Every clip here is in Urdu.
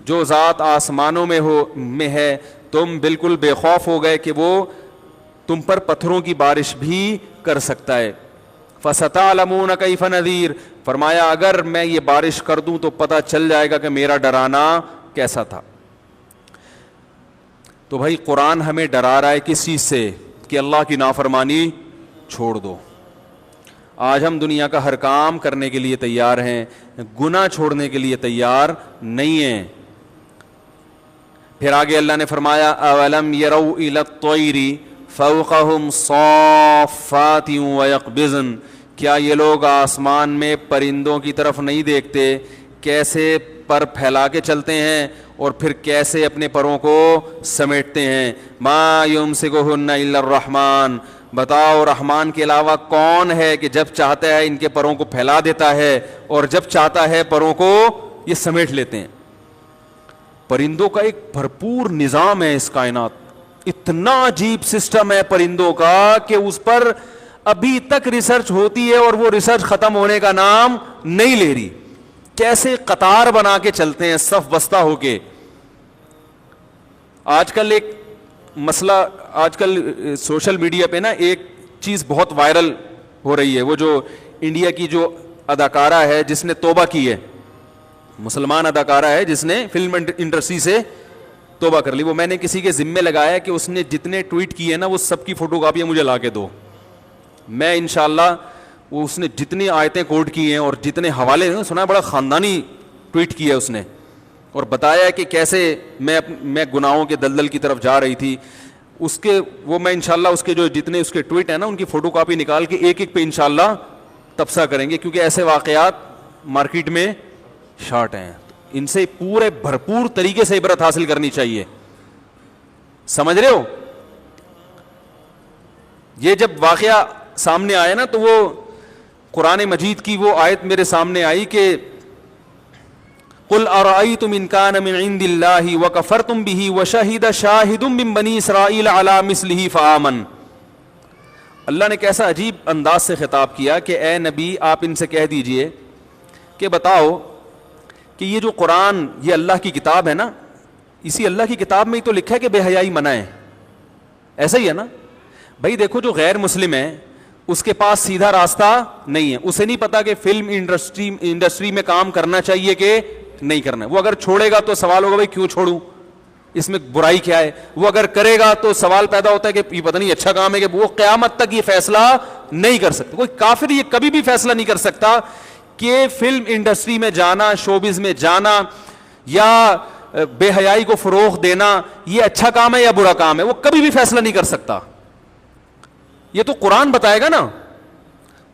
جو ذات آسمانوں میں ہے تم بالکل بے خوف ہو گئے کہ وہ تم پر پتھروں کی بارش بھی کر سکتا ہے. فَسَتَعْلَمُونَ كَيْفَ نَذِيرٌ, فرمایا اگر میں یہ بارش کر دوں تو پتہ چل جائے گا کہ میرا ڈرانا کیسا تھا. تو بھائی قرآن ہمیں ڈرا رہا ہے کس چیز سے؟ کہ اللہ کی نافرمانی چھوڑ دو. آج ہم دنیا کا ہر کام کرنے کے لیے تیار ہیں, گناہ چھوڑنے کے لیے تیار نہیں ہیں. پھر آگے اللہ نے فرمایا اولم يروا الى الطير فوقهم صافات ويقبضن, کیا یہ لوگ آسمان میں پرندوں کی طرف نہیں دیکھتے کیسے پر پھیلا کے چلتے ہیں اور پھر کیسے اپنے پروں کو سمیٹتے ہیں. ما يمسكهن الا الرحمن, بتاؤ رحمان کے علاوہ کون ہے کہ جب چاہتا ہے ان کے پروں کو پھیلا دیتا ہے اور جب چاہتا ہے پروں کو یہ سمیٹ لیتے ہیں. پرندوں کا ایک بھرپور نظام ہے اس کائنات, اتنا عجیب سسٹم ہے پرندوں کا کہ اس پر ابھی تک ریسرچ ہوتی ہے اور وہ ریسرچ ختم ہونے کا نام نہیں لے رہی. کیسے قطار بنا کے چلتے ہیں صف بستہ ہو کے. آج کل ایک مسئلہ, آج کل سوشل میڈیا پہ نا ایک چیز بہت وائرل ہو رہی ہے, وہ جو انڈیا کی جو اداکارہ ہے جس نے توبہ کی ہے, مسلمان اداکارہ ہے جس نے فلم انڈسٹری سے توبہ کر لی. وہ میں نے کسی کے ذمے لگایا کہ اس نے جتنے ٹویٹ کیے نا وہ سب کی فوٹو کاپیاں مجھے لا کے دو. میں انشاءاللہ وہ اس نے جتنی آیتیں کوٹ کی ہیں اور جتنے حوالے ہیں, سنا بڑا خاندانی ٹویٹ کیا ہے اس نے, اور بتایا کہ کیسے میں گناہوں کے دلدل کی طرف جا رہی تھی. اس کے وہ میں انشاءاللہ اس کے جو جتنے اس کے ٹویٹ ہیں نا ان کی فوٹو کاپی نکال کے ایک ایک پہ انشاءاللہ تبصرہ کریں گے, کیونکہ ایسے واقعات مارکیٹ میں شارٹ ہیں. ان سے پورے بھرپور طریقے سے عبرت حاصل کرنی چاہیے. سمجھ رہے ہو؟ یہ جب واقعہ سامنے آیا نا تو وہ قرآن مجید کی وہ آیت میرے سامنے آئی کہ قل ارأيتم ان كان من عند الله وكفرتم به وشهد شاهد من بني اسرائيل على مثله فآمن. اللہ نے کیسا عجیب انداز سے خطاب کیا کہ اے نبی آپ ان سے کہہ دیجئے کہ بتاؤ کہ یہ جو قرآن یہ اللہ کی کتاب ہے نا, اسی اللہ کی کتاب میں ہی تو لکھا ہے کہ بے حیائی منع ہے. ایسا ہی ہے نا بھائی. دیکھو جو غیر مسلم ہے اس کے پاس سیدھا راستہ نہیں ہے, اسے نہیں پتا کہ فلم انڈسٹری میں کام کرنا چاہیے کہ نہیں کرنا. وہ اگر چھوڑے گا تو سوال ہوگا بھائی کیوں چھوڑوں, اس میں برائی کیا ہے. وہ اگر کرے گا تو سوال پیدا ہوتا ہے کہ یہ پتہ نہیں اچھا کام ہے, کہ وہ قیامت تک یہ فیصلہ نہیں کر سکتا. کوئی کافر یہ کبھی بھی فیصلہ نہیں کر سکتا کہ فلم انڈسٹری میں جانا, شوبز میں جانا یا بے حیائی کو فروغ دینا یہ اچھا کام ہے یا برا کام ہے. وہ کبھی بھی فیصلہ نہیں کر سکتا. یہ تو قرآن بتائے گا نا.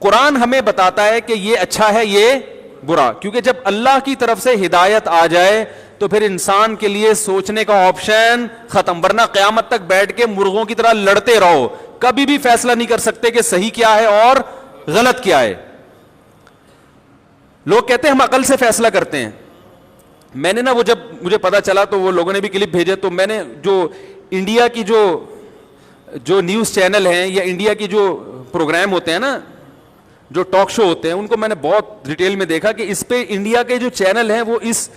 قرآن ہمیں بتاتا ہے کہ یہ اچھا ہے یہ برا, کیونکہ جب اللہ کی طرف سے ہدایت آ جائے تو پھر انسان کے لیے سوچنے کا آپشن ختم. ورنہ قیامت تک بیٹھ کے مرغوں کی طرح لڑتے رہو, کبھی بھی فیصلہ نہیں کر سکتے کہ صحیح کیا ہے اور غلط کیا ہے. لوگ کہتے ہیں ہم عقل سے فیصلہ کرتے ہیں. میں نے نا وہ جب مجھے پتا چلا تو وہ لوگوں نے بھی کلپ بھیجے, تو میں نے جو انڈیا کی جو نیوز چینل ہیں یا انڈیا کی جو پروگرام ہوتے ہیں نا, جو ٹاک شو ہوتے ہیں, ان کو میں نے بہت ڈیٹیل میں دیکھا کہ اس پہ انڈیا کے جو چینل ہیں وہ اس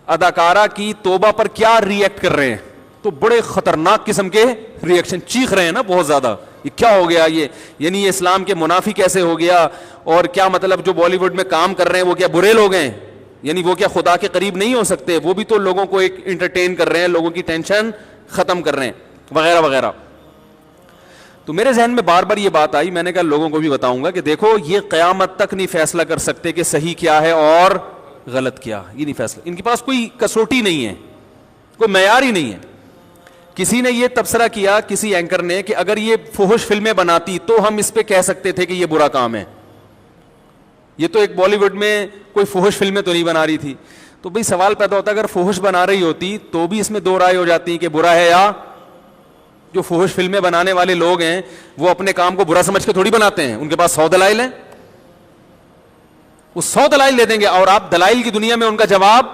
اداکارہ کی توبہ پر کیا ری ایکٹ کر رہے ہیں. تو بڑے خطرناک قسم کے ری ایکشن, چیخ رہے ہیں نا بہت زیادہ, یہ کیا ہو گیا, یہ یعنی یہ اسلام کے منافی کیسے ہو گیا, اور کیا مطلب جو بالی ووڈ میں کام کر رہے ہیں وہ کیا برے لوگ ہیں, یعنی وہ کیا خدا کے قریب نہیں ہو سکتے, وہ بھی تو لوگوں کو ایک انٹرٹین کر رہے ہیں, لوگوں کی ٹینشن ختم کر رہے ہیں وغیرہ وغیرہ. تو میرے ذہن میں بار بار یہ بات آئی, میں نے کہا لوگوں کو بھی بتاؤں گا کہ دیکھو یہ قیامت تک نہیں فیصلہ کر سکتے کہ صحیح کیا ہے اور غلط کیا, یہ نہیں فیصلہ. ان کے پاس کوئی کسوٹی نہیں ہے, کوئی معیار ہی نہیں ہے. کسی نے یہ تبصرہ کیا, کسی اینکر نے, کہ اگر یہ فحش فلمیں بناتی تو ہم اس پہ کہہ سکتے تھے کہ یہ برا کام ہے. یہ تو ایک بالی ووڈ میں کوئی فحش فلمیں تو نہیں بنا رہی تھی. تو بھئی سوال پیدا ہوتا ہے اگر فحش بنا رہی ہوتی تو بھی اس میں دو رائے ہو جاتی ہیں کہ برا ہے یا. جو فحش فلمیں بنانے والے لوگ ہیں وہ اپنے کام کو برا سمجھ کے تھوڑی بناتے ہیں, ان کے پاس 100 دلائل ہیں, وہ 100 دلائل دے دیں گے, اور آپ دلائل کی دنیا میں ان کا جواب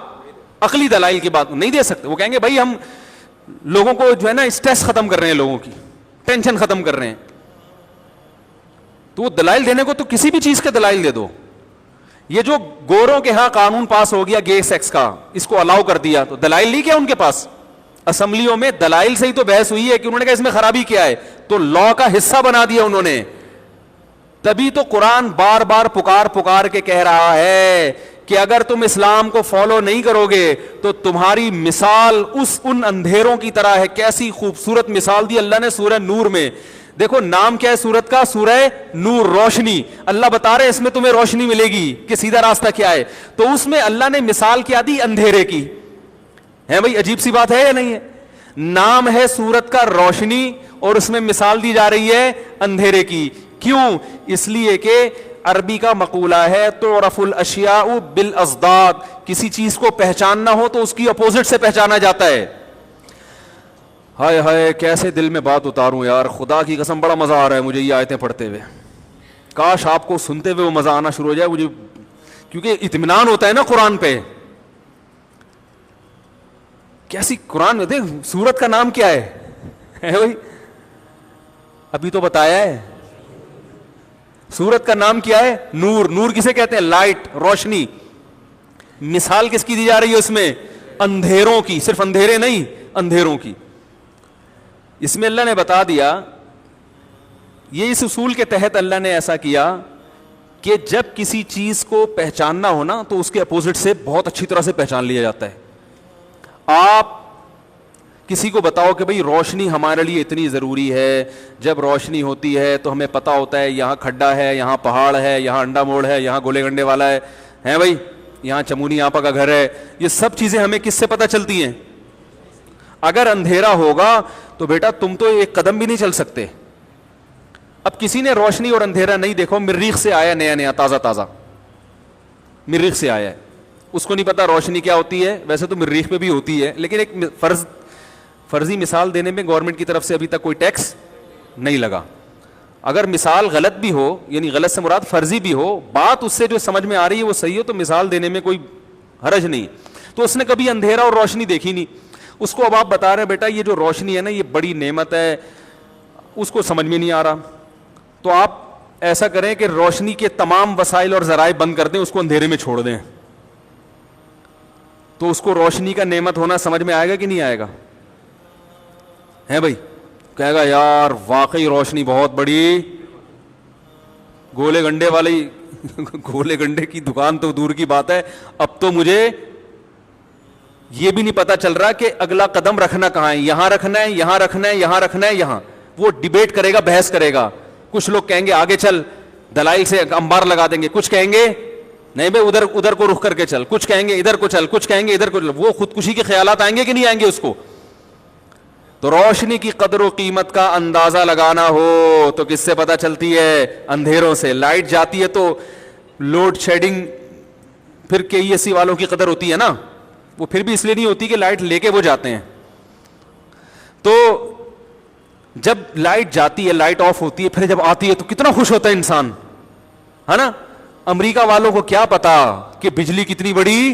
عقلی دلائل کی بات نہیں دے سکتے. وہ کہیں گے بھائی ہم لوگوں کو جو ہے نا اسٹریس ختم کر رہے ہیں, لوگوں کی ٹینشن ختم کر رہے ہیں. تو وہ دلائل دینے کو تو کسی بھی چیز کے دلائل دے دو. یہ جو گوروں کے ہاں قانون پاس ہو گیا گے سیکس کا, اس کو الاؤ کر دیا, تو دلائل نہیں کیا ان کے پاس اسمبلیوں میں؟ دلائل سے ہی تو بحث ہوئی ہے کہ انہوں نے کہا اس میں خرابی کیا ہے, تو لا کا حصہ بنا دیا انہوں نے. تبھی تو قرآن بار بار پکار کے کہہ رہا ہے کہ اگر تم اسلام کو فالو نہیں کرو گے تو تمہاری مثال ان اندھیروں کی طرح ہے. کیسی خوبصورت مثال دی اللہ نے سورہ نور میں. دیکھو نام کیا ہے سورت کا؟ سورہ نور, روشنی. اللہ بتا رہے اس میں تمہیں روشنی ملے گی کہ سیدھا راستہ کیا ہے. تو اس میں اللہ نے مثال کیا دی؟ اندھیرے کی. ہے بھائی, عجیب سی بات ہے یا نہیں ہے؟ نام ہے سورت کا روشنی اور اس میں مثال دی جا رہی ہے اندھیرے کی. کیوں؟ اس لیے کہ عربی کا مقولہ ہے تعرف الاشیاء بالاضداد, کسی چیز کو پہچاننا ہو تو اس کی اپوزٹ سے پہچانا جاتا ہے. ہائے ہائے کیسے دل میں بات اتاروں یار, خدا کی قسم بڑا مزہ آ رہا ہے مجھے یہ آیتیں پڑھتے ہوئے. کاش آپ کو سنتے ہوئے وہ مزہ آنا شروع ہو جائے مجھے, کیونکہ اطمینان ہوتا ہے نا قرآن پہ. کیسی قرآن میں دیکھ, سورت کا نام کیا ہے بھائی؟ ابھی تو بتایا ہے. سورت کا نام کیا ہے؟ نور. نور کسے کہتے ہیں؟ لائٹ, روشنی. مثال کس کی دی جا رہی ہے اس میں؟ اندھیروں کی. صرف اندھیرے نہیں, اندھیروں کی. اس میں اللہ نے بتا دیا, یہ اس اصول کے تحت اللہ نے ایسا کیا کہ جب کسی چیز کو پہچاننا ہو نا تو اس کے اپوزٹ سے بہت اچھی طرح سے پہچان لیا جاتا ہے. آپ کسی کو بتاؤ کہ بھئی روشنی ہمارے لیے اتنی ضروری ہے, جب روشنی ہوتی ہے تو ہمیں پتہ ہوتا ہے یہاں کھڈا ہے, یہاں پہاڑ ہے, یہاں انڈا موڑ ہے, یہاں گولے گنڈے والا ہے بھائی, یہاں چمونی آپا کا گھر ہے. یہ سب چیزیں ہمیں کس سے پتہ چلتی ہیں؟ اگر اندھیرا ہوگا تو بیٹا تم تو ایک قدم بھی نہیں چل سکتے. اب کسی نے روشنی اور اندھیرا نہیں دیکھو, مریخ سے آیا نیا تازہ مریخ سے آیا ہے, اس کو نہیں پتا روشنی کیا ہوتی ہے. ویسے تو مریخ میں بھی ہوتی ہے, لیکن ایک فرضی مثال دینے میں گورنمنٹ کی طرف سے ابھی تک کوئی ٹیکس نہیں لگا. اگر مثال غلط بھی ہو, یعنی غلط سے مراد فرضی بھی ہو, بات اس سے جو سمجھ میں آ رہی ہے وہ صحیح ہو, تو مثال دینے میں کوئی حرج نہیں. تو اس نے کبھی اندھیرا اور روشنی دیکھی نہیں. اس کو اب آپ بتا رہے ہیں بیٹا یہ جو روشنی ہے نا یہ بڑی نعمت ہے, اس کو سمجھ میں نہیں آ رہا. تو آپ ایسا کریں کہ روشنی کے تمام وسائل اور ذرائع بند کر دیں, اس کو اندھیرے میں چھوڑ دیں, تو اس کو روشنی کا نعمت ہونا سمجھ میں آئے گا کہ نہیں آئے گا؟ ہے بھائی, کہے گا یار واقعی روشنی بہت بڑی. گولے گنڈے والی گولے گنڈے کی دکان تو دور کی بات ہے, اب تو مجھے یہ بھی نہیں پتا چل رہا کہ اگلا قدم رکھنا کہاں ہے, یہاں رکھنا ہے, یہاں رکھنا ہے, یہاں رکھنا ہے, یہاں. وہ ڈیبیٹ کرے گا, بحث کرے گا. کچھ لوگ کہیں گے آگے چل, دلائل سے انبار لگا دیں گے. کچھ کہیں گے نہیں بھائی ادھر کو رخ کر کے چل. کچھ کہیں گے ادھر کو چل, کچھ کہیں گے ادھر کو چل. وہ خودکشی کے خیالات آئیں گے کہ نہیں آئیں گے اس کو؟ تو روشنی کی قدر و قیمت کا اندازہ لگانا ہو تو کس سے پتہ چلتی ہے؟ اندھیروں سے. لائٹ جاتی ہے تو لوڈ شیڈنگ, پھر کے ای ایس سی والوں کی قدر ہوتی ہے نا, وہ پھر بھی اس لیے نہیں ہوتی کہ لائٹ لے کے وہ جاتے ہیں. تو جب لائٹ جاتی ہے, لائٹ آف ہوتی ہے, پھر جب آتی ہے تو کتنا خوش ہوتا ہے انسان, ہے نا. امریکہ والوں کو کیا پتا کہ بجلی کتنی بڑی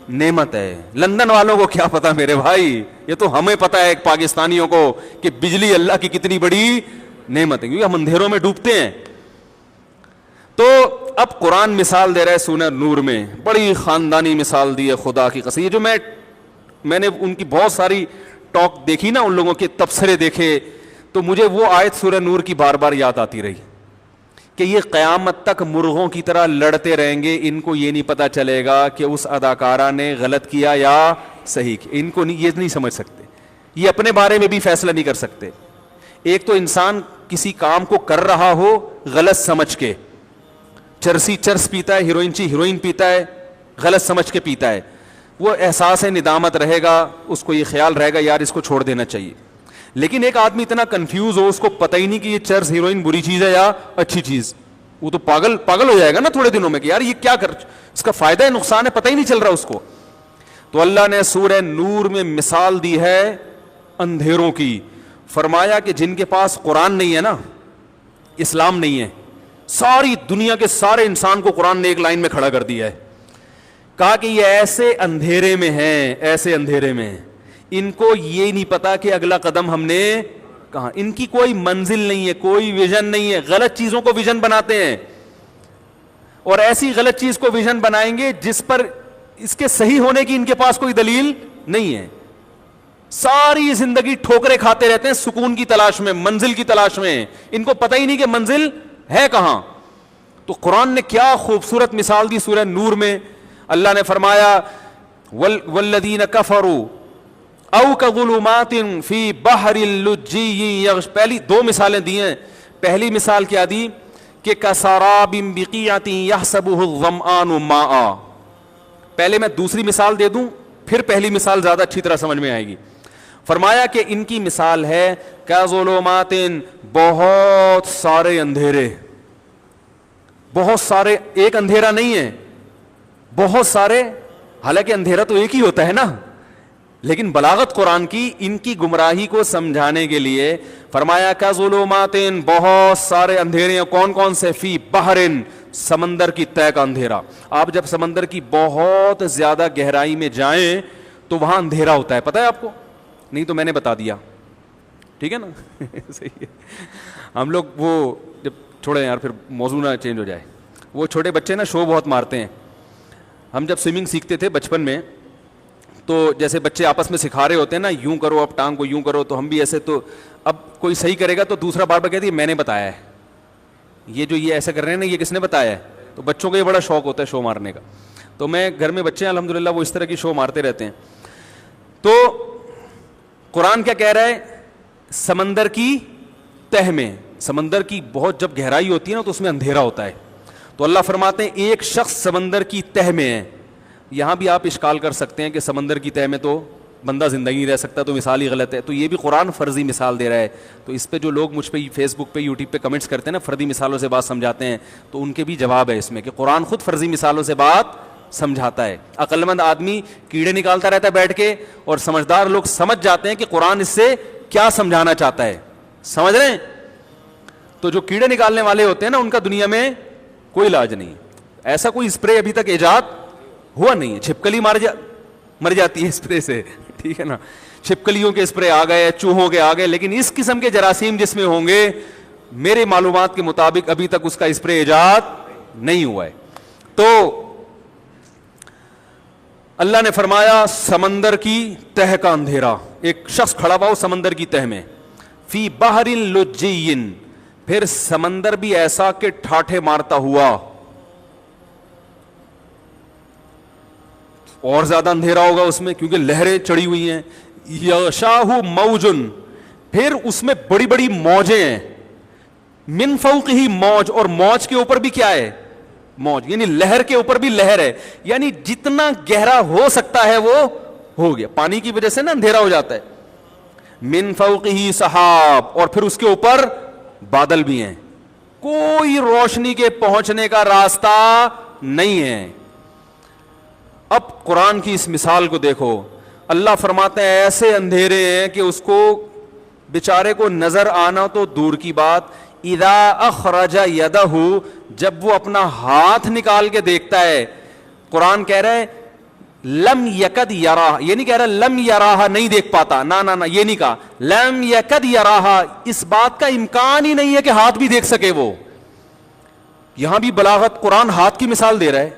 نعمت ہے. لندن والوں کو کیا پتا میرے بھائی, یہ تو ہمیں پتا ہے پاکستانیوں کو کہ بجلی اللہ کی کتنی بڑی نعمت ہے, کیونکہ ہم اندھیروں میں ڈوبتے ہیں. تو اب قرآن مثال دے رہا ہے سورہ نور میں, بڑی خاندانی مثال دی ہے خدا کی قسم. یہ جو میں نے ان کی بہت ساری ٹاک دیکھی نا, ان لوگوں کے تبصرے دیکھے, تو مجھے وہ آیت سورہ نور کی بار بار یاد آتی رہی کہ یہ قیامت تک مرغوں کی طرح لڑتے رہیں گے, ان کو یہ نہیں پتا چلے گا کہ اس اداکارہ نے غلط کیا یا صحیح کیا. ان کو یہ نہیں سمجھ سکتے, یہ اپنے بارے میں بھی فیصلہ نہیں کر سکتے. ایک تو انسان کسی کام کو کر رہا ہو غلط سمجھ کے, چرس پیتا ہے, ہیروئن پیتا ہے, غلط سمجھ کے پیتا ہے, وہ احساس ندامت رہے گا, اس کو یہ خیال رہے گا یار اس کو چھوڑ دینا چاہیے. لیکن ایک آدمی اتنا کنفیوز ہو, اس کو پتہ ہی نہیں کہ یہ چرس ہیروئن بری چیز ہے یا اچھی چیز, وہ تو پاگل ہو جائے گا نا تھوڑے دنوں میں کہ یار یہ کیا اس کا فائدہ ہے نقصان ہے پتہ ہی نہیں چل رہا اس کو. تو اللہ نے سورہ نور میں مثال دی ہے اندھیروں کی. فرمایا کہ جن کے پاس قرآن نہیں ہے نا, اسلام نہیں ہے, ساری دنیا کے سارے انسان کو قرآن نے ایک لائن میں کھڑا کر دیا ہے. کہا کہ یہ ایسے اندھیرے میں ہیں, ایسے اندھیرے میں, ان کو یہ نہیں پتا کہ اگلا قدم ہم نے کہاں. ان کی کوئی منزل نہیں ہے, کوئی ویژن نہیں ہے, غلط چیزوں کو ویژن بناتے ہیں. اور ایسی غلط چیز کو ویژن بنائیں گے جس پر اس کے صحیح ہونے کی ان کے پاس کوئی دلیل نہیں ہے. ساری زندگی ٹھوکرے کھاتے رہتے ہیں سکون کی تلاش میں, منزل کی تلاش میں, ان کو پتہ ہی نہیں کہ منزل ہے کہاں. تو قرآن نے کیا خوبصورت مثال دی سورہ نور میں. اللہ نے فرمایا والذین کفروا او کظلمات فی بحر اللجی, پہلی دو مثالیں دی ہیں. پہلی مثال کیا دی کہ کسراب بقیعۃ یحسبہ الظمآن ماء. پہلے میں دوسری مثال دے دوں پھر پہلی مثال زیادہ اچھی طرح سمجھ میں آئے گی. فرمایا کہ ان کی مثال ہے کظلمات, بہت سارے اندھیرے, بہت سارے, ایک اندھیرا نہیں ہے, بہت سارے. حالانکہ اندھیرا تو ایک ہی ہوتا ہے نا, لیکن بلاغت قرآن کی ان کی گمراہی کو سمجھانے کے لیے فرمایا کظلمات, بہت سارے اندھیرے. کون کون سے؟ فی بحرن, سمندر کی تہہ کا اندھیرا. آپ جب سمندر کی بہت زیادہ گہرائی میں جائیں تو وہاں اندھیرا ہوتا ہے, پتہ ہے آپ کو؟ نہیں تو میں نے بتا دیا, ٹھیک ہے نا. صحیح ہے. ہم لوگ وہ جب چھوڑے یار, پھر موضوع نہ چینج ہو جائے. وہ چھوٹے بچے نا شو بہت مارتے ہیں. ہم جب سوئمنگ سیکھتے تھے بچپن میں تو جیسے بچے آپس میں سکھا رہے ہوتے ہیں نا, یوں کرو اب ٹانگ کو یوں کرو, تو ہم بھی ایسے. تو اب کوئی صحیح کرے گا تو دوسرا بار بار کہتی ہے میں نے بتایا ہے, یہ جو یہ ایسا کر رہے ہیں نا یہ کس نے بتایا ہے. تو بچوں کو یہ بڑا شوق ہوتا ہے شو مارنے کا. تو میں گھر میں بچے ہیں الحمدللہ وہ اس طرح کی شو مارتے رہتے ہیں. تو قرآن کیا کہہ رہا ہے؟ سمندر کی تہ میں, سمندر کی بہت جب گہرائی ہوتی ہے نا تو اس میں اندھیرا ہوتا ہے. تو اللہ فرماتے ہیں ایک شخص سمندر کی تہ میں ہے. یہاں بھی آپ اشکال کر سکتے ہیں کہ سمندر کی تہ میں تو بندہ زندگی نہیں رہ سکتا, تو مثال ہی غلط ہے. تو یہ بھی قرآن فرضی مثال دے رہا ہے. تو اس پہ جو لوگ مجھ پہ فیس بک پہ یوٹیوب پہ کمنٹس کرتے ہیں نا, فرضی مثالوں سے بات سمجھاتے ہیں, تو ان کے بھی جواب ہے اس میں کہ قرآن خود فرضی مثالوں سے بات سمجھاتا ہے. عقل مند آدمی کیڑے نکالتا رہتا ہے بیٹھ کے, اور سمجھدار لوگ سمجھ جاتے ہیں کہ قرآن اس سے کیا سمجھانا چاہتا ہے. سمجھ رہے ہیں؟ تو جو کیڑے نکالنے والے ہوتے ہیں نا ان کا دنیا میں کوئی علاج نہیں. ایسا کوئی اسپرے ابھی تک ایجاد ہوا نہیں ہے. چھپکلی مر جاتی ہے اسپرے سے, ٹھیک ہے نا, چھپکلیوں کے اسپرے آ گئے, چوہوں کے آ گئے, لیکن اس قسم کے جراثیم جس میں ہوں گے میرے معلومات کے مطابق ابھی تک اس کا اسپرے ایجاد نہیں ہوا ہے. تو اللہ نے فرمایا سمندر کی تہ کا اندھیرا, ایک شخص کھڑا ہوا ہو سمندر کی تہ میں, فی بحر لجی, پھر سمندر بھی ایسا کہ ٹھاٹھے مارتا ہوا, اور زیادہ اندھیرا ہوگا اس میں کیونکہ لہریں چڑھی ہوئی ہیں. یغشاہ موجن, پھر اس میں بڑی بڑی موجیں ہیں, من فوقہ موج, اور موج کے اوپر بھی کیا ہے؟ موج, یعنی لہر کے اوپر بھی لہر ہے. یعنی جتنا گہرا ہو سکتا ہے وہ ہو گیا. پانی کی وجہ سے نا اندھیرا ہو جاتا ہے. من فوقہ سحاب, اور پھر اس کے اوپر بادل بھی ہیں, کوئی روشنی کے پہنچنے کا راستہ نہیں ہے. اب قرآن کی اس مثال کو دیکھو, اللہ فرماتے ہیں ایسے اندھیرے ہیں کہ اس کو بیچارے کو نظر آنا تو دور کی بات, اذا اخرج یدہ, جب وہ اپنا ہاتھ نکال کے دیکھتا ہے. قرآن کہہ رہا ہے لم یکد یراہ, یہ نہیں کہہ رہا لم یراہ نہیں دیکھ پاتا, نہ نہ یہ نہیں کہا, لم یکد یراہ, اس بات کا امکان ہی نہیں ہے کہ ہاتھ بھی دیکھ سکے وہ. یہاں بھی بلاغت قرآن ہاتھ کی مثال دے رہا ہے.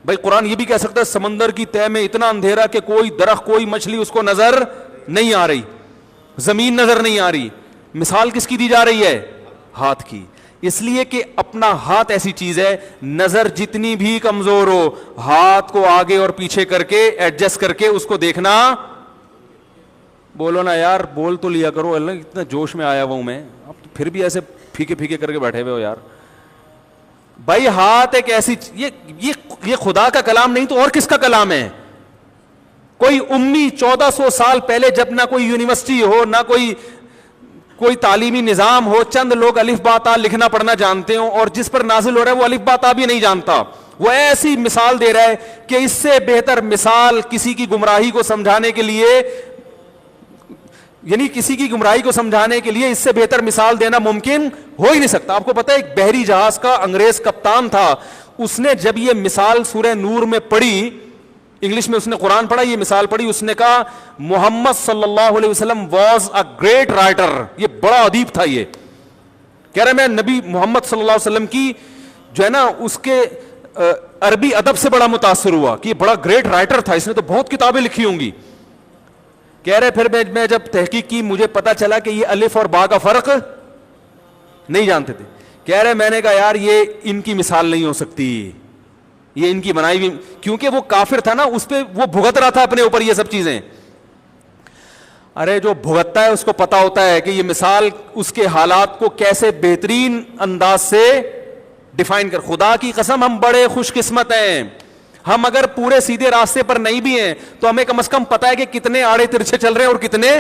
بھائی قرآن یہ بھی کہہ سکتا ہے سمندر کی تہ میں اتنا اندھیرا کہ کوئی درخت کوئی مچھلی اس کو نظر نہیں آ رہی, زمین نظر نہیں آ رہی. مثال کس کی دی جا رہی ہے؟ ہاتھ کی. اس لیے کہ اپنا ہاتھ ایسی چیز ہے, نظر جتنی بھی کمزور ہو, ہاتھ کو آگے اور پیچھے کر کے ایڈجسٹ کر کے اس کو دیکھنا. بولو نا یار, بول تو لیا کرو, اللہ اتنا جوش میں آیا ہوا ہوں میں, اب تو پھر بھی ایسے پھیکے پھیکے کر کے بیٹھے ہوئے ہو یار. بھائی ہاتھ ایک ایسی یہ خدا کا کلام نہیں تو اور کس کا کلام ہے؟ کوئی امی 1400 سال پہلے جب نہ کوئی یونیورسٹی ہو نہ کوئی تعلیمی نظام ہو, چند لوگ الف با تا لکھنا پڑھنا جانتے ہوں, اور جس پر نازل ہو رہا ہے وہ الف با تا بھی نہیں جانتا, وہ ایسی مثال دے رہا ہے کہ اس سے بہتر مثال کسی کی گمراہی کو سمجھانے کے لیے, یعنی کسی کی گمراہی کو سمجھانے کے لیے اس سے بہتر مثال دینا ممکن ہو ہی نہیں سکتا. آپ کو پتا ہے ایک بحری جہاز کا انگریز کپتان تھا, اس نے جب یہ مثال سورہ نور میں پڑھی, انگلش میں اس نے قرآن پڑھا, یہ مثال پڑھی, اس نے کہا محمد صلی اللہ علیہ وسلم واز اے گریٹ رائٹر, یہ بڑا ادیب تھا. یہ کہہ رہا ہے میں نبی محمد صلی اللہ علیہ وسلم کی جو ہے نا اس کے عربی ادب سے بڑا متاثر ہوا کہ یہ بڑا گریٹ رائٹر تھا, اس نے تو بہت کتابیں لکھی ہوں گی. کہہ رہے پھر میں جب تحقیق کی مجھے پتا چلا کہ یہ الف اور با کا فرق نہیں جانتے تھے. کہہ رہے میں نے کہا یار یہ ان کی مثال نہیں ہو سکتی, یہ ان کی بنائی ہوئی, کیونکہ وہ کافر تھا نا, اس پہ وہ بھگت رہا تھا اپنے اوپر یہ سب چیزیں. ارے جو بھگتتا ہے اس کو پتا ہوتا ہے کہ یہ مثال اس کے حالات کو کیسے بہترین انداز سے ڈیفائن کر. خدا کی قسم ہم بڑے خوش قسمت ہیں, ہم اگر پورے سیدھے راستے پر نہیں بھی ہیں تو ہمیں کم از کم پتا ہے کہ کتنے آڑے ترچھے چل رہے ہیں اور کتنے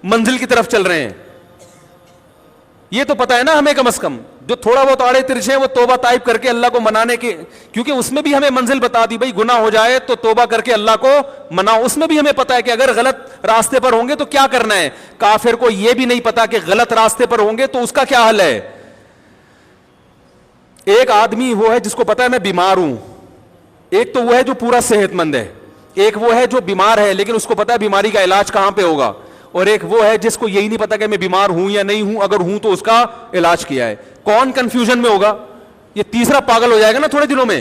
منزل کی طرف چل رہے ہیں. یہ تو پتا ہے نا ہمیں کم از کم. جو تھوڑا بہت آڑے ترچھے ہیں وہ توبہ طائب کر کے اللہ کو منانے کے, کیونکہ اس میں بھی ہمیں منزل بتا دی, بھائی گناہ ہو جائے تو توبہ کر کے اللہ کو مناؤ. اس میں بھی ہمیں پتا ہے کہ اگر غلط راستے پر ہوں گے تو کیا کرنا ہے. کافر کو یہ بھی نہیں پتا کہ غلط راستے پر ہوں گے تو اس کا کیا حل ہے. ایک آدمی وہ ہے جس کو پتا ہے میں بیمار ہوں, ایک تو وہ ہے جو پورا صحت مند ہے, ایک وہ ہے جو بیمار ہے لیکن اس کو پتا ہے بیماری کا علاج کہاں پہ ہوگا, اور ایک وہ ہے جس کو یہی نہیں پتا کہ میں بیمار ہوں یا نہیں ہوں, اگر ہوں تو اس کا علاج کیا ہے. کون کنفیوژن میں ہوگا؟ یہ تیسرا پاگل ہو جائے گا نا تھوڑے دنوں میں.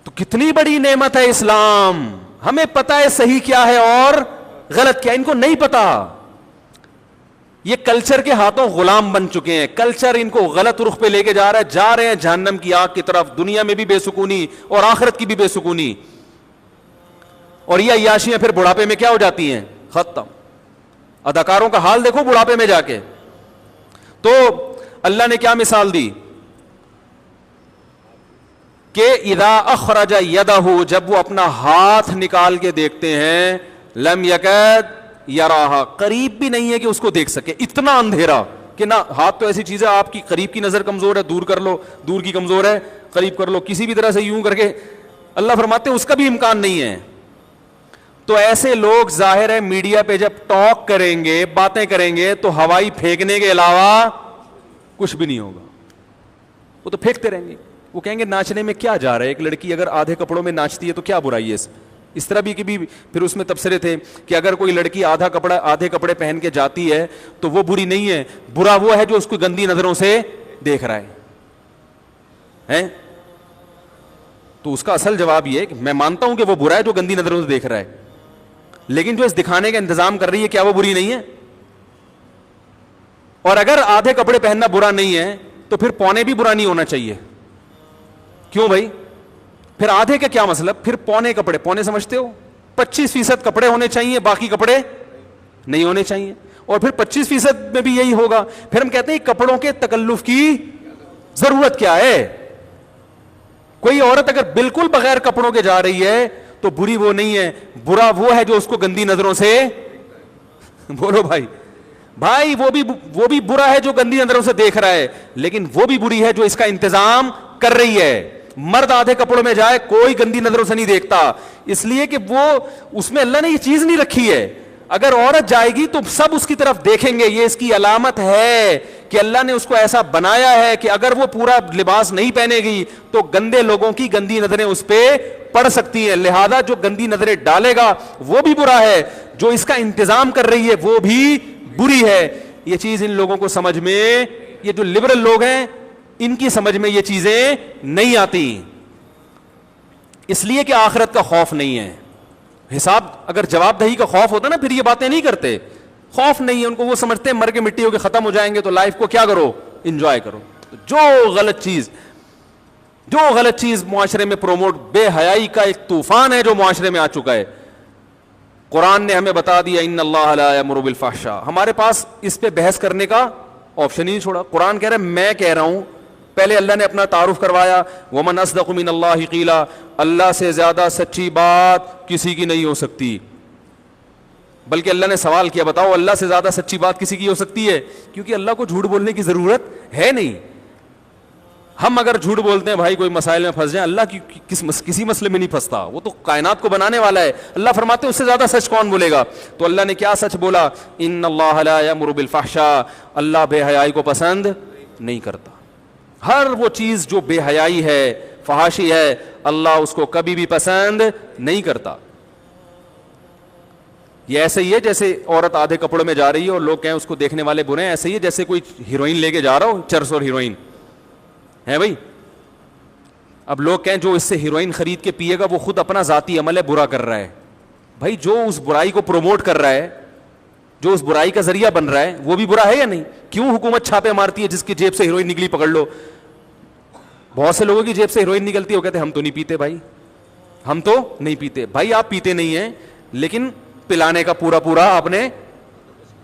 تو کتنی بڑی نعمت ہے اسلام, ہمیں پتا ہے صحیح کیا ہے اور غلط کیا, ان کو نہیں پتا. یہ کلچر کے ہاتھوں غلام بن چکے ہیں, کلچر ان کو غلط رخ پہ لے کے جا رہے ہیں جہنم کی آگ کی طرف, دنیا میں بھی بے سکونی اور آخرت کی بھی بے سکونی. اور یہ عیاشیاں پھر بڑھاپے میں کیا ہو جاتی ہیں, ختم. اداکاروں کا حال دیکھو بڑھاپے میں جا کے. تو اللہ نے کیا مثال دی کہ اذا اخرج یدہ, جب وہ اپنا ہاتھ نکال کے دیکھتے ہیں, لم یکد یراہا, قریب بھی نہیں ہے کہ اس کو دیکھ سکے, اتنا اندھیرا کہ نہ. ہاتھ تو ایسی چیز ہے آپ کی قریب کی نظر کمزور ہے, دور کر لو, دور کی کمزور ہے قریب کر لو, کسی بھی طرح سے یوں کر کے. اللہ فرماتے ہیں اس کا بھی امکان نہیں ہے. تو ایسے لوگ ظاہر ہے میڈیا پہ جب ٹاک کریں گے, باتیں کریں گے, تو ہوائی پھینکنے کے علاوہ کچھ بھی نہیں ہوگا. وہ تو پھینکتے رہیں گے. وہ کہیں گے ناچنے میں کیا جا رہا ہے, ایک لڑکی اگر آدھے کپڑوں میں ناچتی ہے تو کیا برائی ہے اس طرح بھی کہ بھی پھر اس میں تبصرے تھے کہ اگر کوئی لڑکی آدھے کپڑے پہن کے جاتی ہے تو وہ بری نہیں ہے, برا وہ ہے جو اس کو گندی نظروں سے دیکھ رہا ہے. تو اس کا اصل جواب یہ ہے کہ میں مانتا ہوں کہ وہ برا ہے جو گندی نظروں سے دیکھ رہا ہے, لیکن جو اس دکھانے کا انتظام کر رہی ہے کیا وہ بری نہیں ہے؟ اور اگر آدھے کپڑے پہننا برا نہیں ہے تو پھر پونے بھی برا نہیں ہونا چاہیے. کیوں بھائی؟ پھر آدھے کا کیا مطلب, پھر پونے کپڑے, پونے سمجھتے ہو 25% کپڑے ہونے چاہیے, باقی کپڑے نہیں ہونے چاہیے. اور پھر 25% میں بھی یہی ہوگا. پھر ہم کہتے ہیں کپڑوں کے تکلف کی ضرورت کیا ہے. کوئی عورت اگر بالکل بغیر کپڑوں کے جا رہی ہے تو بری وہ نہیں ہے, برا وہ ہے جو اس کو گندی نظروں سے بولو بھائی وہ بھی برا ہے جو گندی نظروں سے دیکھ رہا ہے, لیکن وہ بھی بری ہے جو اس کا انتظام کر رہی ہے. مرد آدھے کپڑوں میں جائے کوئی گندی نظروں سے نہیں دیکھتا, اس لیے کہ وہ اس میں اللہ نے یہ چیز نہیں رکھی ہے. اگر عورت جائے گی تو سب اس کی طرف دیکھیں گے, یہ اس کی علامت ہے کہ اللہ نے اس کو ایسا بنایا ہے کہ اگر وہ پورا لباس نہیں پہنے گی تو گندے لوگوں کی گندی نظریں اس پہ پڑ سکتی ہیں. لہذا جو گندی نظریں ڈالے گا وہ بھی برا ہے, جو اس کا انتظام کر رہی ہے وہ بھی بری ہے. یہ چیز ان لوگوں کو سمجھ میں, یہ جو لبرل لوگ ہیں ان کی سمجھ میں یہ چیزیں نہیں آتی, اس لیے کہ آخرت کا خوف نہیں ہے. حساب اگر جواب دہی کا خوف ہوتا نا پھر یہ باتیں نہیں کرتے. خوف نہیں ہے ان کو, وہ سمجھتے ہیں مر کے مٹی ہو کے ختم ہو جائیں گے تو لائف کو کیا کرو, انجوائے کرو. جو غلط چیز معاشرے میں پروموٹ, بے حیائی کا ایک طوفان ہے جو معاشرے میں آ چکا ہے. قرآن نے ہمیں بتا دیا ان اللہ لا یامر بالفحشاء, ہمارے پاس اس پہ بحث کرنے کا آپشن ہی نہیں چھوڑا. قرآن کہہ رہا ہے, میں کہہ رہا ہوں. پہلے اللہ نے اپنا تعارف کروایا, ومن اصدق من اللہ قیلا, اللہ سے زیادہ سچی بات کسی کی نہیں ہو سکتی. بلکہ اللہ نے سوال کیا, بتاؤ اللہ سے زیادہ سچی بات کسی کی ہو سکتی ہے؟ کیونکہ اللہ کو جھوٹ بولنے کی ضرورت ہے نہیں. ہم اگر جھوٹ بولتے ہیں بھائی کوئی مسائل میں پھنس جائیں, اللہ کی کسی مسئلے میں نہیں پھنستا, وہ تو کائنات کو بنانے والا ہے. اللہ فرماتے ہیں اس سے زیادہ سچ کون بولے گا؟ تو اللہ نے کیا سچ بولا, ان اللہ لا یامر بالفحشاء, اللہ بے حیائی کو پسند نہیں کرتا. ہر وہ چیز جو بے حیائی ہے, فحاشی ہے, اللہ اس کو کبھی بھی پسند نہیں کرتا. یہ ایسے ہی ہے جیسے عورت آدھے کپڑوں میں جا رہی ہے اور لوگ کہیں اس کو دیکھنے والے برے ہیں, ایسے ہی ہے جیسے کوئی ہیروئن لے کے جا رہا ہو, چرس اور ہیروئن ہے بھائی, اب لوگ کہیں جو اس سے ہیروئن خرید کے پیے گا وہ خود اپنا ذاتی عمل ہے برا کر رہا ہے. بھائی جو اس برائی کو پروموٹ کر رہا ہے, جو اس برائی کا ذریعہ بن رہا ہے, وہ بھی برا ہے یا نہیں؟ کیوں حکومت چھاپے مارتی ہے جس کی جیب سے ہیروئن نکلی پکڑ لو؟ بہت سے لوگوں کی جیب سے ہیروئن نکلتی ہے, وہ کہتے ہیں ہم تو نہیں پیتے بھائی, ہم تو نہیں پیتے. بھائی آپ پیتے نہیں ہیں لیکن پلانے کا پورا پورا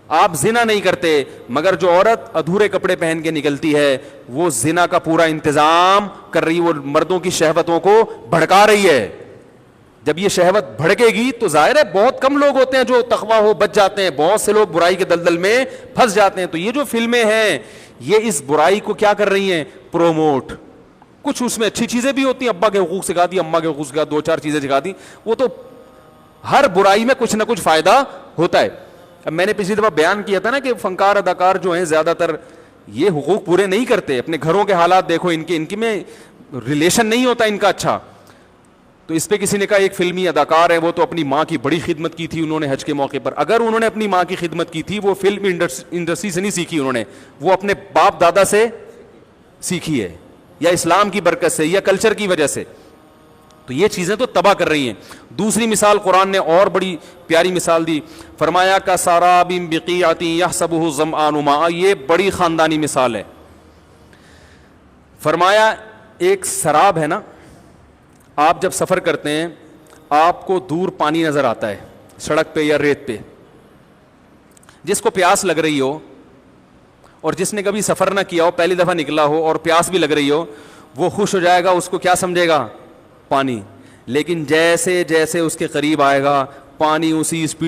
آپ زنا نہیں کرتے, مگر جو عورت ادھورے کپڑے پہن کے نکلتی ہے وہ زنا کا پورا انتظام کر رہی ہے, وہ مردوں کی شہوتوں کو بھڑکا رہی ہے. جب یہ شہوت بھڑکے گی تو ظاہر ہے بہت کم لوگ ہوتے ہیں جو تقویٰ ہو بچ جاتے ہیں, بہت سے لوگ برائی کے دلدل میں پھنس جاتے ہیں. تو یہ جو فلمیں ہیں یہ اس برائی کو کیا کر رہی ہیں؟ پروموٹ. کچھ اس میں اچھی چیزیں بھی ہوتی ہیں, ابا کے حقوق سکھا دی, اماں کے حقوق سکھا, دو چار چیزیں سکھا دی, وہ تو ہر برائی میں کچھ نہ کچھ فائدہ ہوتا ہے. اب میں نے پچھلی دفعہ بیان کیا تھا نا کہ فنکار اداکار جو ہیں زیادہ تر یہ حقوق پورے نہیں کرتے. اپنے گھروں کے حالات دیکھو, ان کے میں ریلیشن نہیں ہوتا ان کا اچھا. تو اس پہ کسی نے کہا ایک فلمی اداکار ہے وہ تو اپنی ماں کی بڑی خدمت کی تھی انہوں نے حج کے موقع پر. اگر انہوں نے اپنی ماں کی خدمت کی تھی وہ فلم انڈسٹری سے نہیں سیکھی, انہوں نے وہ اپنے باپ دادا سے سیکھی ہے, یا اسلام کی برکت سے, یا کلچر کی وجہ سے. تو یہ چیزیں تو تباہ کر رہی ہیں. دوسری مثال قرآن نے اور بڑی پیاری مثال دی, فرمایا کا ساراب بقیعۃ یحسبہ الظمآن ماء, یہ بڑی خاندانی مثال ہے. فرمایا ایک سراب ہے نا, آپ جب سفر کرتے ہیں آپ کو دور پانی نظر آتا ہے سڑک پہ یا ریت پہ. جس کو پیاس لگ رہی ہو اور جس نے کبھی سفر نہ کیا ہو, پہلی دفعہ نکلا ہو اور پیاس بھی لگ رہی ہو, وہ خوش ہو جائے گا, اس کو کیا سمجھے گا؟ پانی. لیکن جیسے جیسے اس کے قریب آئے گا پانی اسی اسپیڈ